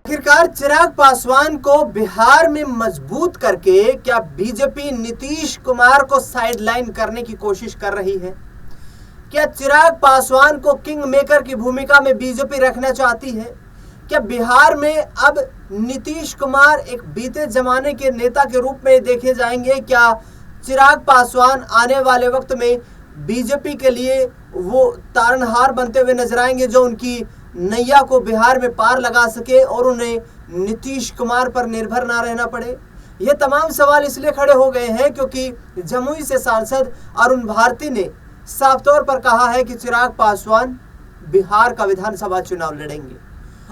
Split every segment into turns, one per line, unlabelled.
आखिरकार चिराग पासवान को बिहार में मजबूत करके क्या बीजेपी नीतीश कुमार को साइडलाइन करने की कोशिश कर रही है? क्या चिराग पासवान को किंग मेकर की भूमिका में बीजेपी रखना चाहती है? क्या बिहार में अब नीतीश कुमार एक बीते जमाने के नेता के रूप में देखे जाएंगे? क्या चिराग पासवान आने वाले वक्त में बीजेपी के लिए वो तारनहार बनते हुए नजर आएंगे जो उनकी नैया को बिहार में पार लगा सके और उन्हें नीतीश कुमार पर निर्भर ना रहना पड़े? ये तमाम सवाल इसलिए खड़े हो गए हैं क्योंकि जमुई से सांसद अरुण भारती ने साफ तौर पर कहा है कि चिराग पासवान बिहार का विधानसभा चुनाव लड़ेंगे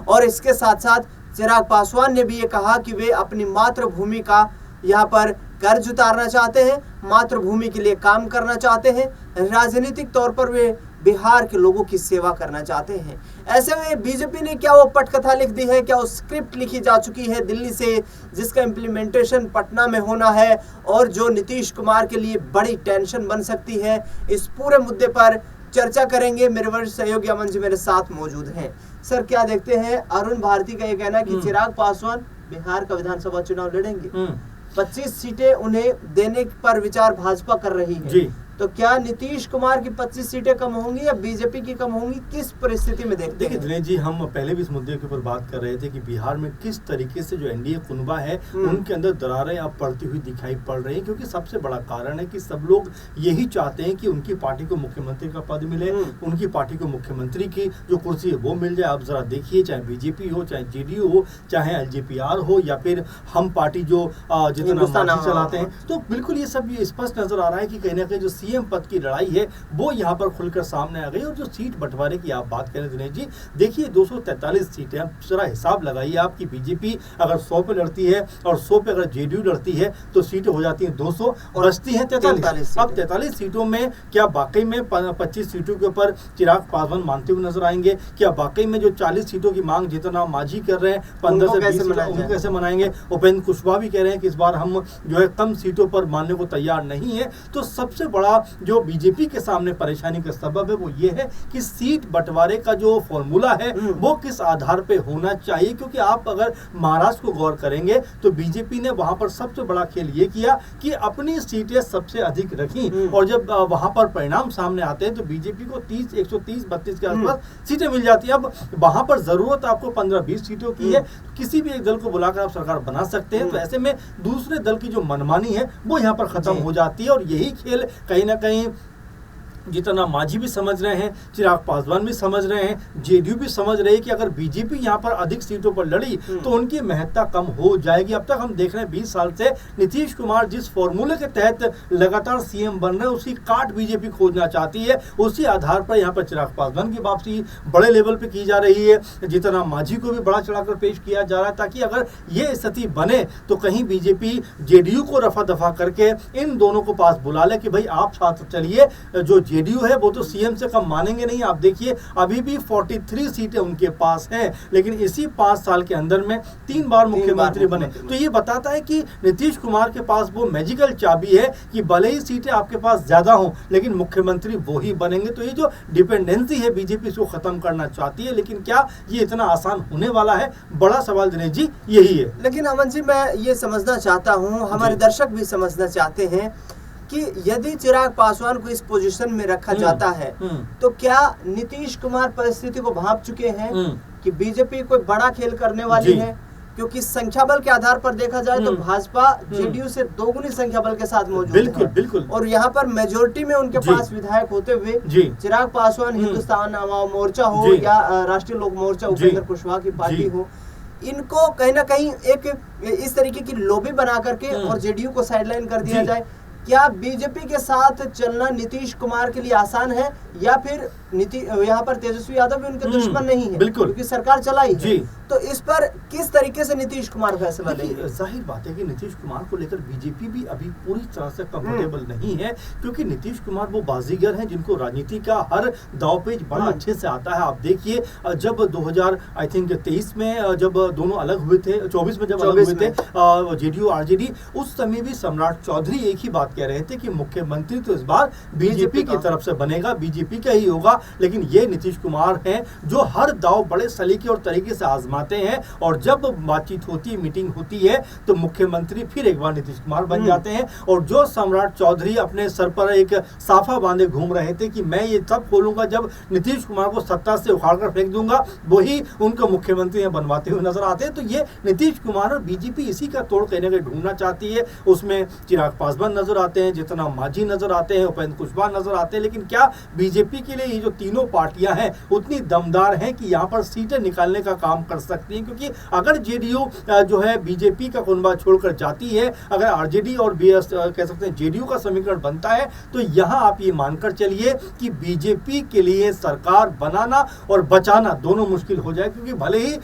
और इसके साथ साथ चिराग पासवान ने भी ये कहा कि वे अपनी मातृभूमि का यहाँ पर कर्ज उतारना चाहते हैं, मातृभूमि के लिए काम करना चाहते हैं, राजनीतिक तौर पर वे बिहार के लोगों की सेवा करना चाहते हैं। ऐसे में बीजेपी ने क्या वो पटकथा लिख दी है, क्या वो स्क्रिप्ट लिखी जा चुकी है दिल्ली से जिसका इम्प्लीमेंटेशन पटना में होना है और जो नीतीश कुमार के लिए बड़ी टेंशन बन सकती है? इस पूरे मुद्दे पर चर्चा करेंगे। मेरे वरिष्ठ सहयोगी अमन जी मेरे साथ मौजूद हैं। सर, क्या देखते हैं अरुण भारती का ये कहना कि चिराग पासवान बिहार का विधानसभा चुनाव लड़ेंगे, 25 सीटें उन्हें देने पर विचार भाजपा कर रही है जी। तो क्या नीतीश कुमार की 25 सीटें कम होंगी या बीजेपी की कम होंगी? किस परिस्थिति में देखते हैं?
देखिए दिनेश जी, हम पहले भी इस मुद्दे के ऊपर बात कर रहे थे कि बिहार में किस तरीके से जो एनडीए कुनबा है उनके अंदर दरारें अब पड़ती हुई दिखाई पड़ रही हैं, क्योंकि सबसे बड़ा कारण है कि सब लोग यही चाहते हैं कि उनकी पार्टी को मुख्यमंत्री का पद मिले, उनकी पार्टी को मुख्यमंत्री की जो कुर्सी है वो मिल जाए। अब जरा देखिए, चाहे बीजेपी हो, चाहे जेडीयू हो, चाहे एलजेपीआर हो या फिर हम पार्टी जो जितना चलाते हैं, तो बिल्कुल ये सब स्पष्ट नजर आ रहा है कि कहीं ना कहीं जो सीएम पद की लड़ाई है वो यहाँ पर खुलकर सामने आ गई। और जो सीट बंटवारे की आप बात करें दिनेश जी, देखिए 243 सीटें, अब जरा हिसाब लगाइए आपकी बीजेपी अगर 100 पे लड़ती है और 100 पे अगर जेडीयू लड़ती है तो सीटें हो जाती हैं 200 और बचती हैं 43। अब 43 सीटों में क्या वाकई में 25 सीटों के ऊपर चिराग पासवान मानते हुए नजर आएंगे? क्या वाकई में जो 40 सीटों की मांग जितना मांझी कर रहे हैं 15 से 20 उनको कैसे मनाएंगे? उपेंद्र कुशवाहा भी कह रहे हैं कि इस बार हम जो है कम सीटों पर मानने को तैयार नहीं है। तो सबसे बड़ा जो बीजेपी के सामने परेशानी का सबब है वो ये है कि सीट बंटवारे का जो फॉर्मूला है वो किस आधार पे होना चाहिए, क्योंकि आप अगर महाराष्ट्र को गौर करेंगे तो बीजेपी ने वहां पर सबसे बड़ा खेल ये किया कि अपनी सीटें सबसे अधिक रखी और जब वहां पर परिणाम सामने आते हैं तो बीजेपी को 130-32 के आसपास सीटें मिल जाती है। अब वहां पर जरूरत आपको 15-20 सीटों की है, किसी भी एक दल को बुलाकर आप सरकार बना सकते हैं, तो ऐसे में दूसरे दल की जो मनमानी है वो यहाँ पर खत्म हो जाती है। और यही खेल कहीं ना कहीं जितना मांझी भी समझ रहे हैं, चिराग पासवान भी समझ रहे हैं, जेडीयू भी समझ रही है कि अगर बीजेपी यहाँ पर अधिक सीटों पर लड़ी तो उनकी महत्ता कम हो जाएगी। अब तक हम देख रहे हैं 20 साल से नीतीश कुमार जिस फॉर्मूले के तहत लगातार सीएम बन रहे हैं उसकी काट बीजेपी खोजना चाहती है। उसी आधार पर यहाँ पर चिराग पासवान की वापसी बड़े लेवल पे की जा रही है, जितना मांझी को भी बड़ा चढ़ाकर पेश किया जा रहा है, ताकि अगर ये स्थिति बने तो कहीं बीजेपी जेडीयू को रफा दफा करके इन दोनों को पास बुला ले कि भाई आप साथ चलिए। जो जेडीयू है वो तो सीएम से कम मानेंगे नहीं। आप देखिए अभी भी 43 सीटें उनके पास हैं, लेकिन इसी 5 साल के अंदर में 3 बार मुख्यमंत्री बने। तो ये बताता है कि नीतीश कुमार के पास वो मैजिकल चाबी है कि भले ही सीटें आपके पास ज्यादा हों लेकिन मुख्यमंत्री वो ही बनेंगे। तो ये जो डिपेंडेंसी है बीजेपी इसको खत्म करना चाहती है, लेकिन क्या ये इतना आसान होने वाला है? बड़ा सवाल दिनेश जी यही है।
लेकिन अमन जी, मैं ये समझना चाहता हूँ, हमारे दर्शक भी समझना चाहते हैं कि यदि चिराग पासवान को इस पोजीशन में रखा जाता है तो क्या नीतीश कुमार परिस्थिति को भांप चुके हैं कि बीजेपी कोई बड़ा खेल करने वाली है? क्योंकि संख्या बल के आधार पर देखा जाए तो भाजपा जेडीयू से दोगुनी संख्या बल के साथ मौजूद है।
बिल्कुल।
और यहाँ पर मेजोरिटी में उनके पास विधायक होते हुए चिराग पासवान हिंदुस्तान आवाम मोर्चा हो या राष्ट्रीय लोक मोर्चा उपेंद्र कुशवाहा की पार्टी हो, इनको कहीं ना कहीं एक इस तरीके की लॉबी बना करके और जेडीयू को साइडलाइन कर दिया जाए। क्या बीजेपी के साथ चलना नीतीश कुमार के लिए आसान है या फिर यहाँ पर तेजस्वी यादव भी उनके दुश्मन नहीं है?
बिल्कुल,
क्योंकि सरकार चलाई है। तो इस पर किस तरीके से नीतीश कुमार फैसला लेंगे?
जाहिर बात है कि नीतीश कुमार को लेकर बीजेपी भी अभी पूरी तरह से कंफर्टेबल नहीं है, क्योंकि नीतीश कुमार वो बाजीगर हैं जिनको राजनीति का हर दांवपेच बड़ा अच्छे से आता है। आप देखिए जब 2023 में जब दोनों अलग हुए थे, 24 में जब अलग हुए थे जेडीयू आरजेडी, उस समय भी सम्राट चौधरी एक ही बात कह रहे थे कि मुख्यमंत्री तो इस बार बीजेपी की तरफ से बनेगा, बीजेपी का ही होगा। लेकिन ये नीतीश कुमार हैं जो हर दांव बड़े सलीके और तरीके से आजमा घुमाते हैं और जब बातचीत होती है, मीटिंग होती है, तो मुख्यमंत्री फिर एक बार नीतीश कुमार बन जाते हैं। और जो सम्राट चौधरी अपने सर पर एक साफा बांधे घूम रहे थे कि मैं ये सब खोलूंगा जब नीतीश कुमार को सत्ता से उखाड़ कर फेंक दूंगा, वही उनको मुख्यमंत्री बनवाते हुए नजर आते हैं। तो ये नीतीश कुमार और बीजेपी इसी का तोड़ कहीं ना कहीं ढूंढना चाहती है। उसमें चिराग पासवान नजर आते हैं, जितना मांझी नजर आते हैं, उपेंद्र कुशवाहा नजर आते हैं, लेकिन क्या बीजेपी के लिए ये जो तीनों पार्टियां हैं उतनी दमदार हैं कि यहाँ पर सीटें निकालने का काम कर सकती हैं? क्योंकि अगर जेडीयू जो है बीजेपी का कुनबा छोड़कर जाती है, अगर आरजेडी और बीएस कह सकते हैं जेडीयू का समीकरण बनता है, तो यहाँ आप ये मानकर चलिए कि बीजेपी के लिए सरकार बनाना और बचाना दोनों मुश्किल हो जाए। क्योंकि भले ही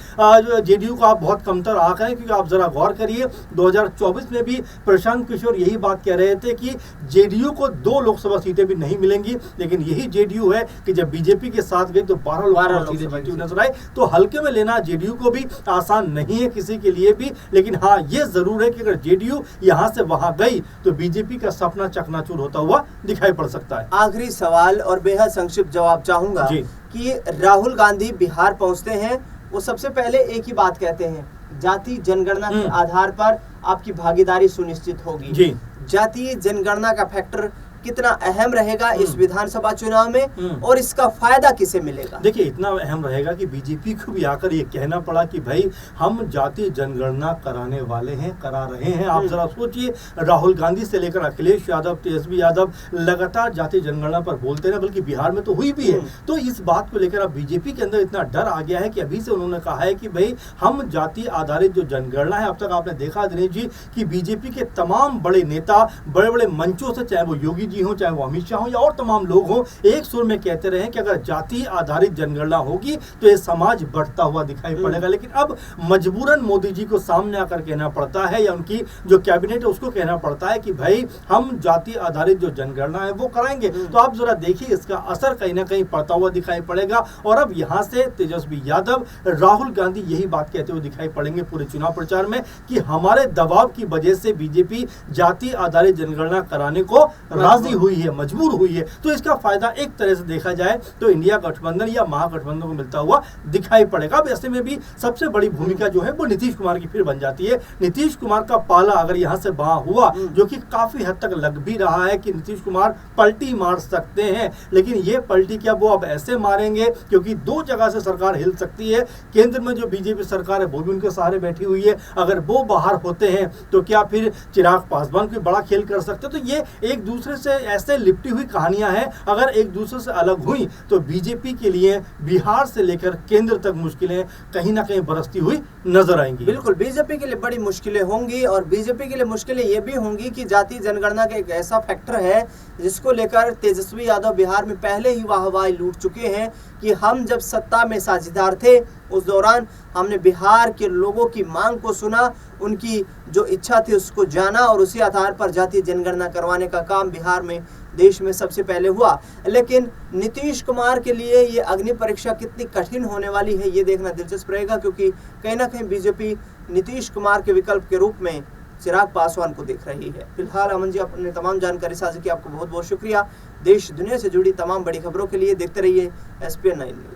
जेडीयू का आप बहुत कमतर आंक है, क्योंकि आप जरा गौर करिए 2024 में भी प्रशांत किशोर यही बात कह रहे थे कि जेडीयू को 2 लोकसभा सीटें भी नहीं मिलेंगी, लेकिन यही जेडीयू है कि जब बीजेपी के साथ गई तो 12 लोकसभा सीटें जीती हुई नजर आई। तो हल्के में लेना जेडीयू को भी आसान नहीं है किसी के लिए भी, लेकिन हाँ ये जरूर है कि अगर जेडीयू यहां से वहां गई तो बीजेपी का सपना चकनाचूर होता हुआ दिखाई पड़ सकता है।
आखिरी सवाल और बेहद संक्षिप्त जवाब चाहूंगा कि राहुल गांधी बिहार पहुंचते हैं, वो सबसे पहले एक ही बात कहते हैं, जाति जनगणना के आधार पर आपकी भागीदारी सुनिश्चित होगी। जातीय जनगणना का फैक्टर कितना अहम रहेगा इस विधानसभा चुनाव में और इसका फायदा किसे मिलेगा?
देखिए इतना अहम रहेगा कि बीजेपी को भी आकर ये कहना पड़ा कि भाई हम जातीय जनगणना कराने वाले हैं, करा रहे हैं। आप जरा सोचिए, राहुल गांधी से लेकर अखिलेश यादव, तेजस्वी यादव लगातार जातीय जनगणना पर बोलते रहे, बल्कि बिहार में तो हुई भी है। तो इस बात को लेकर अब बीजेपी के अंदर इतना डर आ गया है कि अभी से उन्होंने कहा है कि भाई हम जाति आधारित जो जनगणना है, अब तक आपने देखा दिनेश जी कि बीजेपी के तमाम बड़े नेता बड़े बड़े मंचों से, चाहे वो योगी जी हो, चाहे वो अमित शाह हो या और तमाम लोग हो, एक सुर में कहते रहे कि अगर जाति आधारित जनगणना होगी तो ये समाज बढ़ता हुआ दिखाई पड़ेगा। लेकिन अब मजबूरन मोदी जी को सामने आकर कहना पड़ता है, या उनकी जो कैबिनेट है उसको कहना पड़ता है कि भाई हम जाति आधारित जो जनगणना है वो कराएंगे। तो आप जरा देखिए इसका असर कहीं ना कहीं पड़ता हुआ दिखाई पड़ेगा। और अब यहां से तेजस्वी यादव, राहुल गांधी यही बात कहते हुए दिखाई पड़ेंगे पूरे चुनाव प्रचार में कि हमारे दबाव की वजह से बीजेपी जाति आधारित जनगणना कराने को राजी हुई है, मजबूर हुई है। तो इसका फायदा एक तरह से देखा जाए तो इंडिया गठबंधन या महागठबंधन को मिलता हुआ दिखाई पड़ेगा। अब ऐसे में भी सबसे बड़ी भूमिका जो है वो नीतीश कुमार की फिर बन जाती है। नीतीश कुमार का पाला अगर यहां से वहां हुआ, जो कि काफी हद तक लग भी रहा है कि नीतीश कुमार पलटी मार सकते हैं, लेकिन ये पलटी क्या वो अब ऐसे मारेंगे, क्योंकि 2 जगह से सरकार हिल सकती है। केंद्र में जो बीजेपी सरकार है वो भी उनके सहारे बैठी हुई है। अगर वो बाहर होते हैं तो क्या फिर चिराग पासवान कोई बड़ा खेल कर सकते? तो ये एक दूसरे से ऐसे लिपटी हुई कहानियां हैं। अगर एक दूसरे से अलग हुई तो बीजेपी के लिए बिहार से लेकर केंद्र तक मुश्किलें कहीं ना कहीं बरसती हुई नजर आएंगी।
बिल्कुल, बीजेपी के लिए बड़ी मुश्किलें होंगी और बीजेपी के लिए मुश्किलें ये भी होंगी कि जातीय जनगणना का एक ऐसा फैक्टर है जिसको लेकर तेजस्वी यादव बिहार में पहले ही वाहवाही लूट चुके हैं कि हम जब सत्ता में साझेदार थे उस दौरान हमने बिहार के लोगों की मांग को सुना, उनकी जो इच्छा थी उसको जाना और उसी आधार पर जातीय जनगणना करवाने का काम बिहार में देश में सबसे पहले हुआ। लेकिन नीतीश कुमार के लिए ये अग्नि परीक्षा कितनी कठिन होने वाली है ये देखना दिलचस्प रहेगा, क्योंकि कहीं ना कहीं बीजेपी नीतीश कुमार के विकल्प के रूप में चिराग पासवान को देख रही है। फिलहाल अमन जी, अपने तमाम जानकारी साझा की आपको बहुत बहुत शुक्रिया। देश दुनिया से जुड़ी तमाम बड़ी खबरों के लिए देखते रहिए SPN 9 न्यूज।